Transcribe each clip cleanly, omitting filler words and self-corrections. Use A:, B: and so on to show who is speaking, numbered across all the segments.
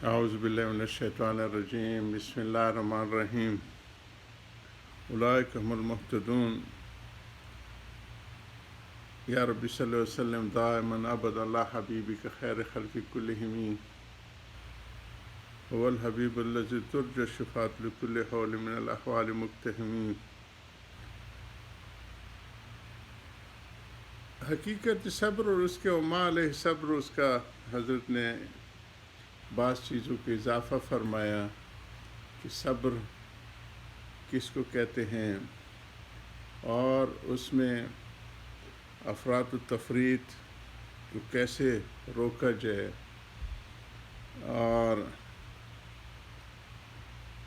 A: اعوذ باللہ من الشیطان الرجیم بسم اللہ الرحمن الرحیم اولئک هم المهتدون یا رب صلی وسلم دائما ابدا اللہ حبیبک خیر خلق کلہم هو الحبیب الذی ترجى الشفاعة لكل حول من الاحوال مقتحم۔ حقیقت صبر اور اس کے وما علیہ صبر، اس کا حضرت نے بعض چیزوں کو اضافہ فرمایا کہ صبر کس کو کہتے ہیں، اور اس میں افراط و تفریط کو کیسے روکا جائے، اور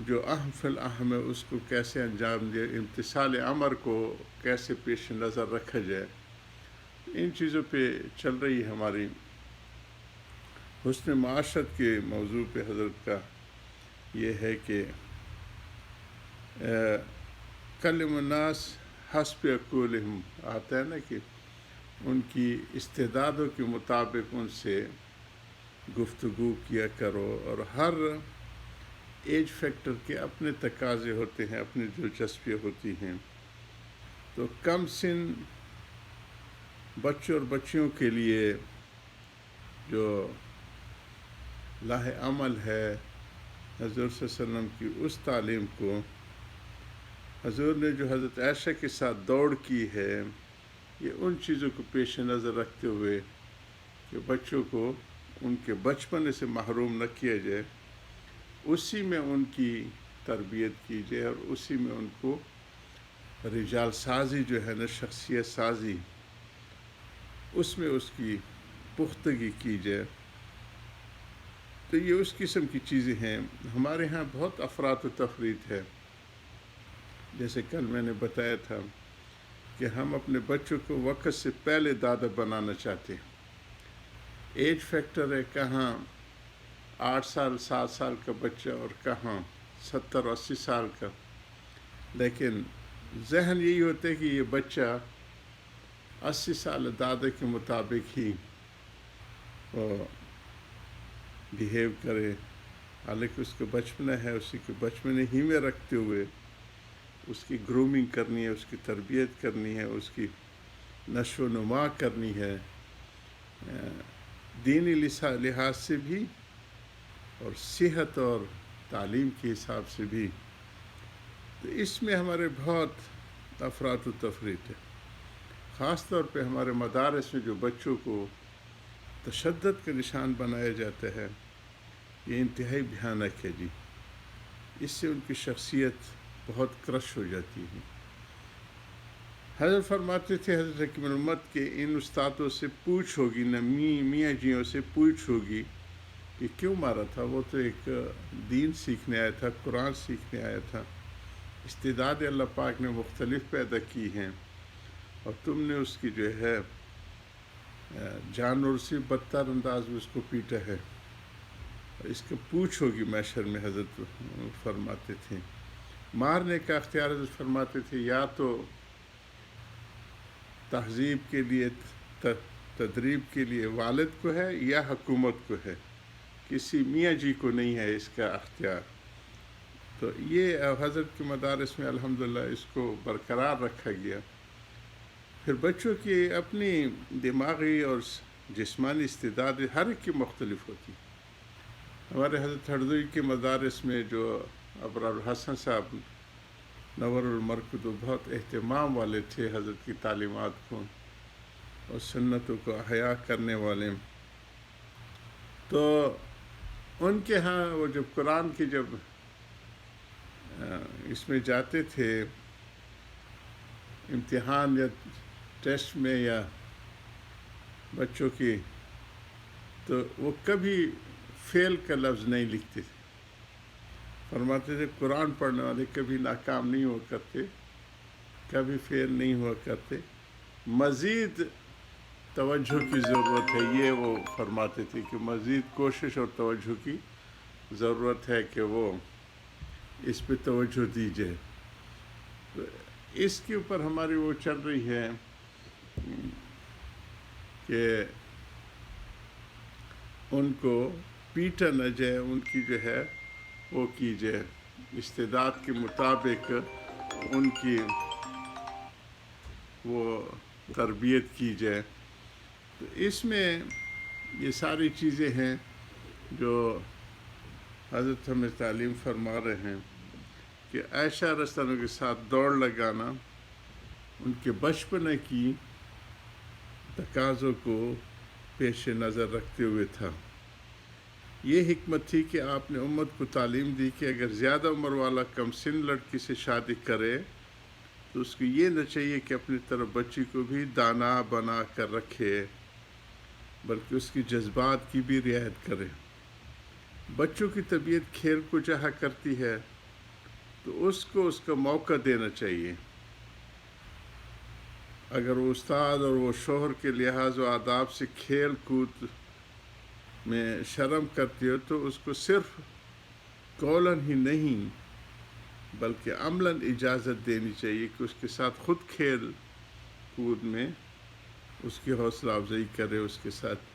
A: جو اہم فی الاہم ہے اس کو کیسے انجام دے، امتثال امر کو کیسے پیش نظر رکھا جائے۔ ان چیزوں پہ چل رہی ہماری حسن معاشرت کے موضوع پہ حضرت کا یہ ہے کہ کلم الناس حسب عقولہم آتا ہے نا، کہ ان کی استعدادوں کے مطابق ان سے گفتگو کیا کرو، اور ہر ایج فیکٹر کے اپنے تقاضے ہوتے ہیں، اپنی دلچسپیاں ہوتی ہیں۔ تو کم سن بچوں اور بچیوں کے لیے جو لاہ عمل ہے حضور صلی اللہ علیہ وسلم کی اس تعلیم کو، حضور نے جو حضرت عائشہ کے ساتھ دوڑ کی ہے، یہ ان چیزوں کو پیش نظر رکھتے ہوئے کہ بچوں کو ان کے بچپن سے محروم نہ کیا جائے، اسی میں ان کی تربیت کی جائے، اور اسی میں ان کو رجال سازی جو ہے نا، شخصیت سازی، اس میں اس کی پختگی کی جائے۔ تو یہ اس قسم کی چیزیں ہیں۔ ہمارے ہاں بہت افراط و تفریط ہے، جیسے کل میں نے بتایا تھا کہ ہم اپنے بچوں کو وقت سے پہلے دادا بنانا چاہتے ہیں۔ ایج فیکٹر ہے، کہاں 8 سال 7 سال کا بچہ اور کہاں 70 80 سال کا، لیکن ذہن یہی ہوتا ہے کہ یہ بچہ 80 سال دادا کے مطابق ہی بیہیو کرے، حالانکہ اس کو بچپنا ہے، اسی کو بچپنے ہی میں رکھتے ہوئے اس کی گرومنگ کرنی ہے، اس کی تربیت کرنی ہے، اس کی نشو و نما کرنی ہے، دینی لحاظ سے بھی اور صحت اور تعلیم کے حساب سے بھی۔ تو اس میں ہمارے بہت افراط و تفریط ہے، خاص طور پہ ہمارے مدارس میں جو بچوں کو تشدد کا نشان بنایا جاتا ہے، یہ انتہائی بھیانک ہے جی۔ اس سے ان کی شخصیت بہت کرش ہو جاتی ہے۔ حضرت فرماتے تھے حضرت حکیم الامت کے ان استادوں سے پوچھ ہوگی، نہ میاں جیوں سے پوچھ ہوگی کہ کیوں مارا تھا، وہ تو ایک دین سیکھنے آیا تھا، قرآن سیکھنے آیا تھا، استعداد اللہ پاک نے مختلف پیدا کی ہیں، اور تم نے اس کی جو ہے جانور سے بدتر انداز میں اس کو پیٹا ہے، اس کو پوچھ ہوگی محشر میں۔ حضرت فرماتے تھے مارنے کا اختیار حضرت فرماتے تھے یا تو تہذیب کے لیے، تدریب کے لیے والد کو ہے یا حکومت کو ہے، کسی میاں جی کو نہیں ہے اس کا اختیار۔ تو یہ حضرت کے مدارس میں الحمدللہ اس کو برقرار رکھا گیا۔ پھر بچوں کی اپنی دماغی اور جسمانی استعداد ہر ایک کی مختلف ہوتی۔ ہمارے حضرت ہردوئی کے مدارس میں جو ابرار الحسن صاحب نور المرکز بہت اہتمام والے تھے حضرت کی تعلیمات کو اور سنتوں کو احیا کرنے والے، تو ان کے ہاں وہ جب قرآن کی جب اس میں جاتے تھے امتحان یا ٹیسٹ میں یا بچوں کی، تو وہ کبھی فیل کا لفظ نہیں لکھتے تھے۔ فرماتے تھے قرآن پڑھنے والے کبھی ناکام نہیں ہوا کرتے، کبھی فیل نہیں ہوا کرتے، مزید توجہ کی ضرورت ہے۔ یہ وہ فرماتے تھے کہ مزید کوشش اور توجہ کی ضرورت ہے کہ وہ اس پہ توجہ دی جائے۔ تو اس کے اوپر ہماری وہ چل رہی ہے کہ ان کو پیٹا نہ جائے، ان کی جو ہے وہ کی جائے، استعداد کے مطابق ان کی وہ تربیت کی جائے۔ تو اس میں یہ ساری چیزیں ہیں جو حضرت ہمیں تعلیم فرما رہے ہیں کہ عائشہ رضی اللہ عنہا کے ساتھ دوڑ لگانا ان کے بچپنے کی تقاضوں کو پیش نظر رکھتے ہوئے تھا۔ یہ حکمت تھی کہ آپ نے امت کو تعلیم دی کہ اگر زیادہ عمر والا کم سن لڑکی سے شادی کرے تو اس کو یہ نہ چاہیے کہ اپنی طرف بچی کو بھی دانا بنا کر رکھے، بلکہ اس کی جذبات کی بھی رعایت کرے۔ بچوں کی طبیعت کھیل کو چاہا کرتی ہے تو اس کو اس کا موقع دینا چاہیے۔ اگر وہ استاد اور وہ شوہر کے لحاظ و آداب سے کھیل کود میں شرم کرتی ہو تو اس کو صرف قولاً ہی نہیں بلکہ عملاً اجازت دینی چاہیے کہ اس کے ساتھ خود کھیل کود میں اس کی حوصلہ افزائی کرے، اس کے ساتھ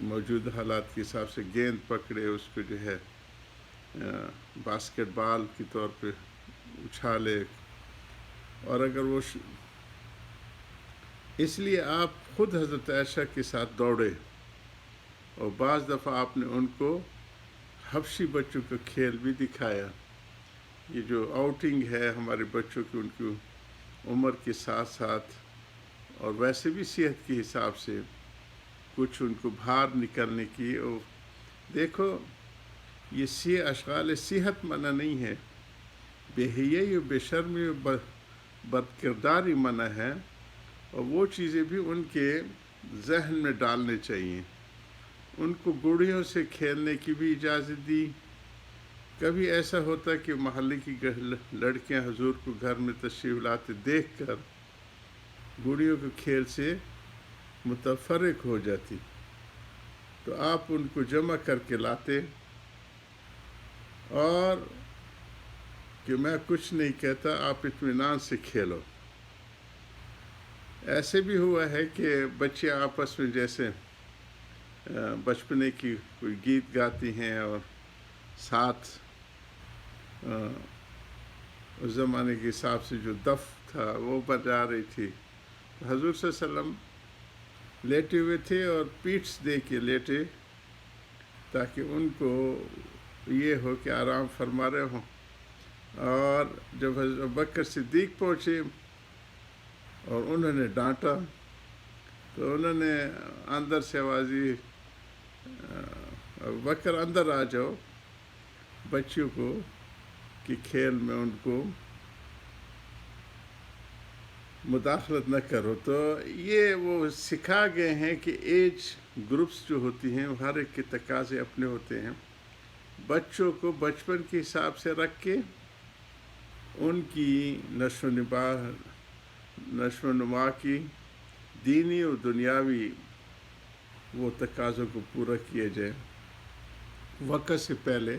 A: موجود حالات کے حساب سے گیند پکڑے، اس کو جو ہے باسکٹ بال کی طور پہ اچھالے۔ اور اگر وہ اس لیے آپ خود حضرت عائشہ کے ساتھ دوڑے، اور بعض دفعہ آپ نے ان کو حبشی بچوں کا کھیل بھی دکھایا۔ یہ جو آؤٹنگ ہے ہمارے بچوں کی، ان کی عمر کے ساتھ ساتھ اور ویسے بھی صحت کے حساب سے کچھ ان کو باہر نکلنے کی، اور دیکھو یہ اشغال صحت منع نہیں ہے، بے حیائی و بے شرمی و بد کرداری منع ہے، اور وہ چیزیں بھی ان کے ذہن میں ڈالنے چاہیے۔ ان کو گڑیوں سے کھیلنے کی بھی اجازت دی۔ کبھی ایسا ہوتا کہ محلے کی لڑکیاں حضور کو گھر میں تشریف لاتے دیکھ کر گڑیوں کے کھیل سے متفرق ہو جاتی، تو آپ ان کو جمع کر کے لاتے اور کہ میں کچھ نہیں کہتا، آپ اطمینان سے کھیلو۔ ایسے بھی ہوا ہے کہ بچے آپس میں جیسے بچپنے کی کوئی گیت گاتی ہیں اور ساتھ اس زمانے کے حساب سے جو دف تھا وہ بجا رہی تھی، حضور صلی اللہ علیہ وسلم لیٹے ہوئے تھے اور پیٹس دے کے لیٹے تاکہ ان کو یہ ہو کہ آرام فرما رہے ہوں۔ اور جب حضرت ابوبکر صدیق پہنچے اور انہوں نے ڈانٹا تو انہوں نے اندر سے آواز دی، ابوبکر اندر آ جاؤ، بچیوں کو کہ کھیل میں ان کو مداخلت نہ کرو۔ تو یہ وہ سکھا گئے ہیں کہ ایج گروپس جو ہوتی ہیں ہر ایک کے تقاضے اپنے ہوتے ہیں، بچوں کو بچپن کے حساب سے رکھ کے ان کی نشو و نما کی دینی و دنیاوی وہ تقاضوں کو پورا کیا جائے، وقت سے پہلے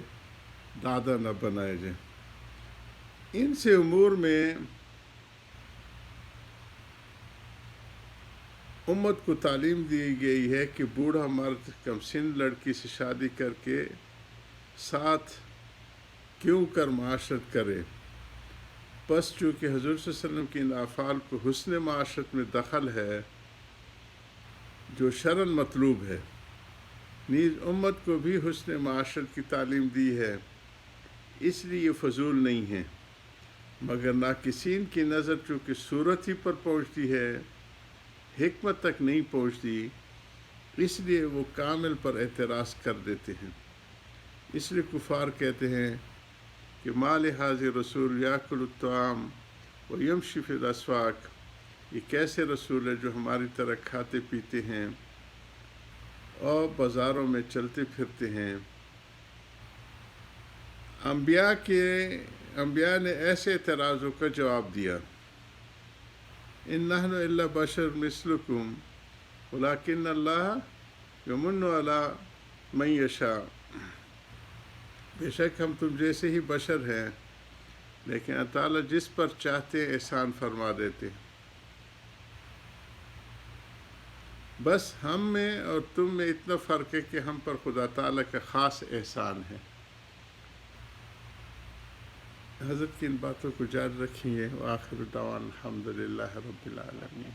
A: دادا نہ بنائے جائے۔ ان سے امور میں امت کو تعلیم دی گئی ہے کہ بوڑھا مرد کم سن لڑکی سے شادی کر کے ساتھ کیوں کر معاشرت کرے، پس چونکہ حضور صلی اللہ علیہ وسلم کی ان افعال کو حسن معاشرت میں دخل ہے جو شرعاً مطلوب ہے، نیز امت کو بھی حسن معاشرت کی تعلیم دی ہے، اس لیے یہ فضول نہیں ہے، مگر ناقصین کی نظر چونکہ صورت ہی پر پہنچتی ہے، حکمت تک نہیں پہنچتی، اس لیے وہ کامل پر اعتراض کر دیتے ہیں۔ اس لیے کفار کہتے ہیں کہ مال حاضر رسول یاکل الطعام و یمشی فی الاسواق، یہ کیسے رسول ہے جو ہماری طرح کھاتے پیتے ہیں اور بازاروں میں چلتے پھرتے ہیں۔ انبیاء نے ایسے اعتراضوں کا جواب دیا، ان نحن الا بشر مثلکم ولکن اللہ یمن علی من یشاء، بے شک ہم تم جیسے ہی بشر ہیں لیکن اللہ تعالیٰ جس پر چاہتے احسان فرما دیتے۔ بس ہم میں اور تم میں اتنا فرق ہے کہ ہم پر خدا تعالیٰ کا خاص احسان ہے۔ حضرت کی ان باتوں کو جاری رکھیں گے۔ وآخر دعوانا الحمدللہ رب العالمین۔